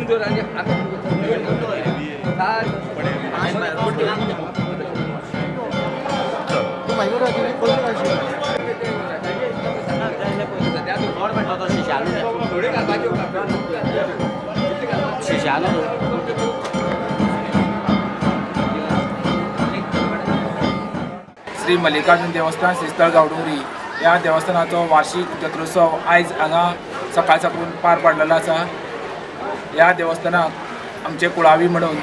श्री मल्लिकार्जुन देवस्थान श्रीस्थळ गांवडोंगरी या देवस्थानाचो वार्षिक जत्रोत्सव आयज हांगा सकाळ साकून पार पडलेलो आसा। या देवस्थानाक आमचे कुळावी म्हणून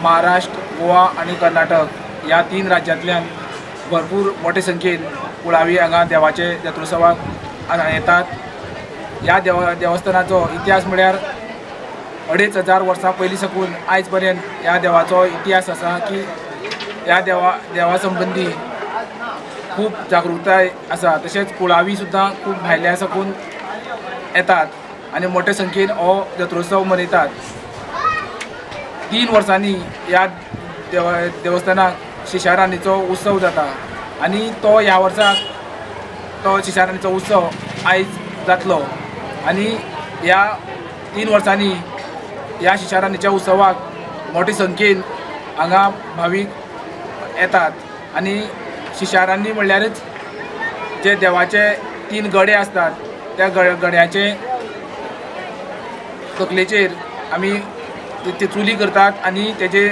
महाराष्ट्र, गोवा आणि कर्नाटक या 3 राज्यांतल्यान भरपूर मोठे संख्येन कुळावी हांगा देवाचे जत्रोत्सवाक येतात। या देवस्थानाचो इतिहास म्हळ्यार 2500 वर्सां पयलीं साकून आयज पर्यंत ह्या देवाचो इतिहास आसा की ह्या देवा संबंधी खूब जागृताय आसा। तशेंच कुळावी सुद्दां खूब भायल्या साकून येतात आनी मोठे संख्येन हो जत्रोत्सव मनयतात। 3 वर्सांनी ह्या देवस्थानाक शिशारान्नीचो उत्सव जाता आनी तो ह्या वर्साक तो शिशारान्नीचो उत्सव आयज जातलो आनी ह्या 3 वर्सांनी ह्या शिशारान्नीच्या उत्सवाक मोठे संख्येन हांगा भावीक येतात आनी शिशारान्नी म्हणल्यारच जे देवाचे 3 गडे असतात त्या गड्याचे तकलेचेर आमी ते चुली करतात आनी तेजे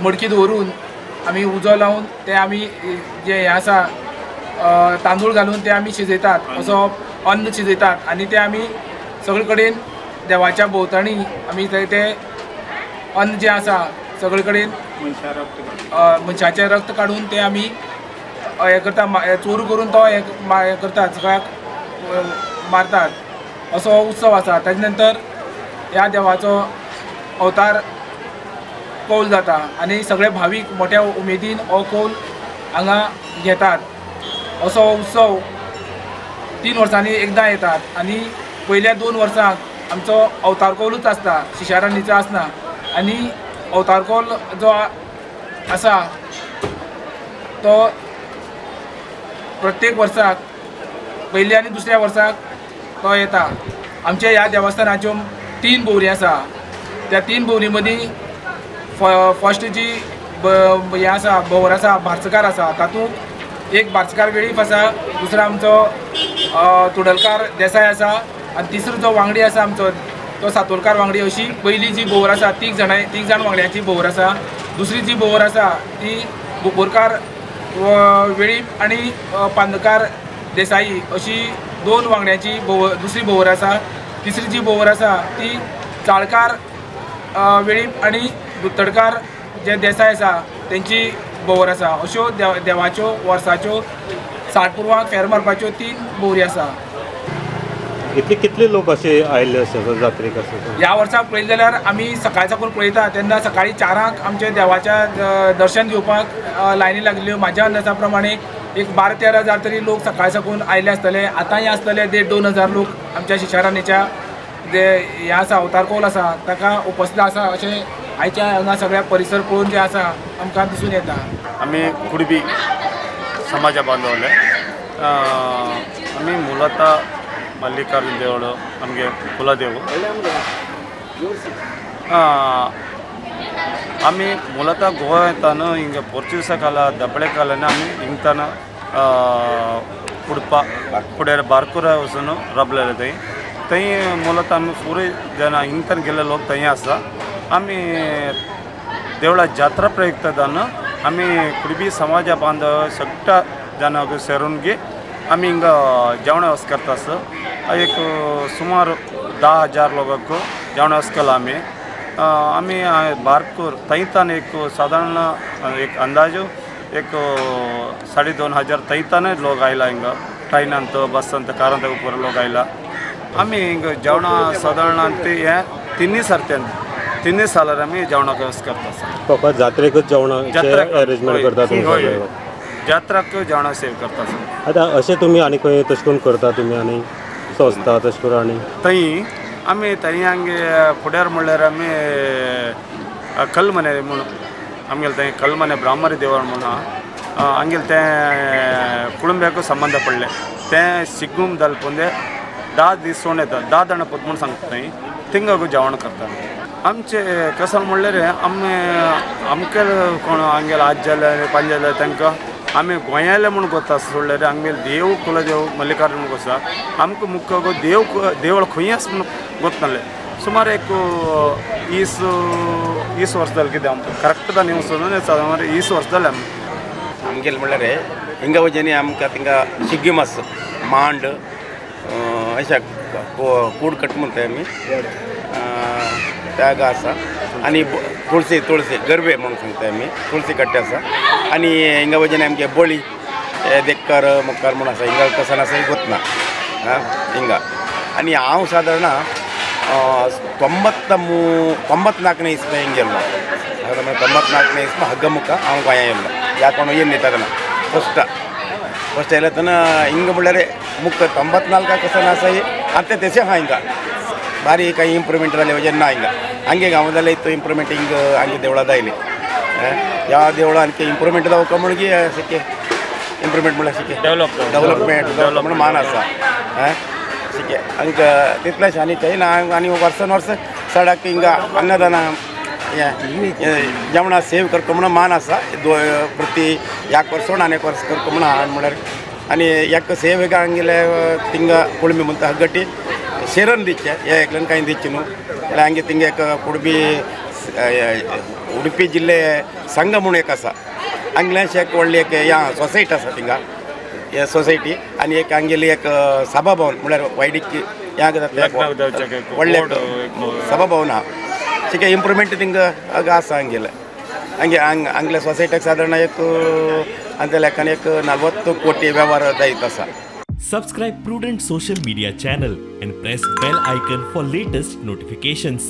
मडकी दवरून आमी उजो लावन ते आमी जे हे आसा तांदूळ घालून ते आमी शिजयतात, असो अन्न शिजयतात आनी ते आमी सगळे कडेन देवाच्या भोंवतणी आमी ते अन्न जे आसा सगळे कडेन मनशाचें रक्त काडून ते आमी हे करता, चोरू करून तो हे करतात, सगळ्याक मारतात असो उत्सव आसा। ताजे नंतर ह्या देवाचो अवतार कौल जाता आनी सगळे भावीक मोठ्या उमेदीन हो कौल हांगा घेतात। असो उत्सव 3 वर्सांनी एकदां येतात आनी पयल्या 2 वर्सांक आमचो अवतार कौलूच आसता, शिशारान्नीचो आसना आनी अवतार कौल जो आसा तो प्रत्येक वर्साक पयल्या आनी दुसऱ्या वर्साक तो येता। आमच्या ह्या देवस्थानाच्यो 3 भोवरी आसा, त्या 3 भोवरी मदीं फर्स्ट जी हे आसा भोवर आसा बार्सकार आसा, तातूंत एक बार्सकार वेळीप आसा, दुसरो आमचो तुडलकार देसाय आसा आनी तिसरो जो वांगडी आसा आमचो तो सातोलकार वांगडी। अशी पयली जी भोवर आसा 3 जाण वांगड्याची भोवर आसा। दुसरी जी भोवर आसा ती बोरकार वेळीप आनी पांदकार देसाई अशी 2 वांगड्याची दुसरी भोवर आसा। तिसरी जी भोवर आसा ती चाळकार वेळीप आनी दुत्तडकार जे देसाय आसा तेंची भोवर आसा। अश्यो देवाच्यो वर्साच्यो 60 पुरवांक फेर मारपाच्यो 3 भोवरी आसा। कितले लोक असे आयले अशे जात्रेक अशे? ह्या वर्साक पळयलें जाल्यार आमी सकाळ साकून पळयता तेन्ना सकाळी 4 आमचे देवाच्या दर्शन घेवपाक लायनी लागल्यो। म्हाज्या अंदाजा प्रमाणे एक 12-13 हजार तरी लोक सकाळ साकून आयले आसतले। आतांय आसतले 1.5-2 हजार लोक आमच्या शिशारान्नीच्या जे हे आसा अवतार कौल आसा ताका उपस्थित आसा अशें आयच्या हांगा सगळ्या परिसर पळोवन जे आसा आमकां दिसून येता। आमी कुडबी समाजा बांदवले आमी मुलता मल्लिकार्जुन देवळ आमगे कुलदेव। आमी मुलता गोवा येताना हिंगा पोर्चुगीसा काला दबळे कालान आमी हिंगताना उडपा फुडें बारकुरा वचून रबलेले थंय मुलता आमी पुरे जन हिंगतान गेल्ले लोक थंय आसा। आमी देवळा जात्रा प्रयुक्त जावन आमी कुडबी समाजा बांधव सगळ्या जनाक सेरून गे आमी हिंगा जेवण वस करता एक सुमार 10,000 लोकांक जेवण वस केला आमी बारकूर थंयतान एक साधारण एक अंदाजो एक 2,500 थंयतान लोक आयला हिंगा ट्रेनांत बसांत कारांत ऊपर लोक आयला। आमी हिंगा जेवणा साधारण ते हे 3 सालार आमी जेवणाक वस करता। फकत जात्रेकच जेवणाचें अरेंजमेंट करता तुमी? जात्राक जेवणा सेव करता। आतां अशें तुमी आनी खंय तशें करून करता तुमी आनी सोंसता तशें करून आनी थंय आमी थंय हांगे फुड्यार म्हणल्यार आमी कलमने म्हणून आमगेले थंय कलमने ब्राह्मरी देवळ म्हणून आमगेले तें कुटुंब्याक संबंध पडले तें शिगूम जाले पुंदे 10 दीस सोडून येता 10 जाणां पत म्हूण सांगता थंय थिंगा जेवण करता आमचे कसं म्हणल्यार आमके कोण आमगेले आज जाले पांच जाले तांकां आमी गोंयाले म्हूण कोत्ता सोडल्यार आमगेले देव कुलदेव मल्लिकार्जून कोसा आमकां मुख्य गो देवळ खंय आसा म्हूण गोतनासलें सुमार एक 20 वर्स जालें कितें आमकां करेक्ट न्यूज सुमार 20 वर्स जालें आमगेले म्हणल्यार हिंगा वजेनी आमकां थिंगा शिगीमास मांड अशा कूड कट म्हणटाय आमी त्या आसा आनी तुळसी गरबे म्हणून सांगताय आमी तुळसी कट्टे आसा आनी हिंगा वजेनी आमगे बोळी देक्कार मुक्कार म्हणून आसा हिंगा कसान आसा गोतना हिंगा आनी हांव सादारण 94ನೇ ಇಸ್ವಿ ಹಿಂಗೆಲ್ಲ 94ನೇ ಇಸ್ವಿ ಹಗ್ಗಮುಖ ಹಾಂವ್ ಗೋಯ ಎಲ್ಲ ಯಾಕೊಂಡು ಏನು ನಿಂತಾರನ ಫಸ್ಟ್ ಎಲ್ಲ ತನ ಹಿಂಗೆ ಮುಳ್ಳರೆ ಮುಖ 94 कसं असाही आता त्याचे हा हिंगा भारी काही इम्प्रूव्हमेंट झाले वजन ना हिंगा हंगे गावाला इथं इम्प्रूव्हमेंट हिंग हंगे देवळात आयले या देवळा आणखी इम्प्रूव्हमेंट जावं का म्हणजे शिके इम्प्रूव्हमेंट म्हणलं शिके डेव्हलपमेंट म्हणून मान असा ठीक आहे अंक तिथलाच आणि काही ना आणि वर्ष सडक हिंगा अन्नदान जेवणा सेव करतो म्हणून मान असा प्रति 1 वर्ष अनेक वर्ष करतो म्हणून हाण म्हळ्यार आणि एक सेव हेगा हंगिले तिंगा कुळमी म्हणता हग्गटी शेरन दिचे हे एकल्यान काही दिच्चे न्हू जाल्यार हंगे तिंगा एक कुडबी उडुपी जिल्हे संघ म्हणून एक आसा हांगल्याच एक व्हडली एक या सोसायटी आसा तिंगा हे सोसायटी आनी एक हांगेली एक सभाभवन म्हळ्यार वायडीची या व्हडले सभाभवन आहा ठीक आहे इम्प्रूव्हमेंट थिंगा आसा हंगेले हंगल्या सोसायटीक सादारण एक अंत्या लेखान एक 40 कोटी व्यवहार जायत आसा. Subscribe Prudent social media channel and press bell icon for latest notifications.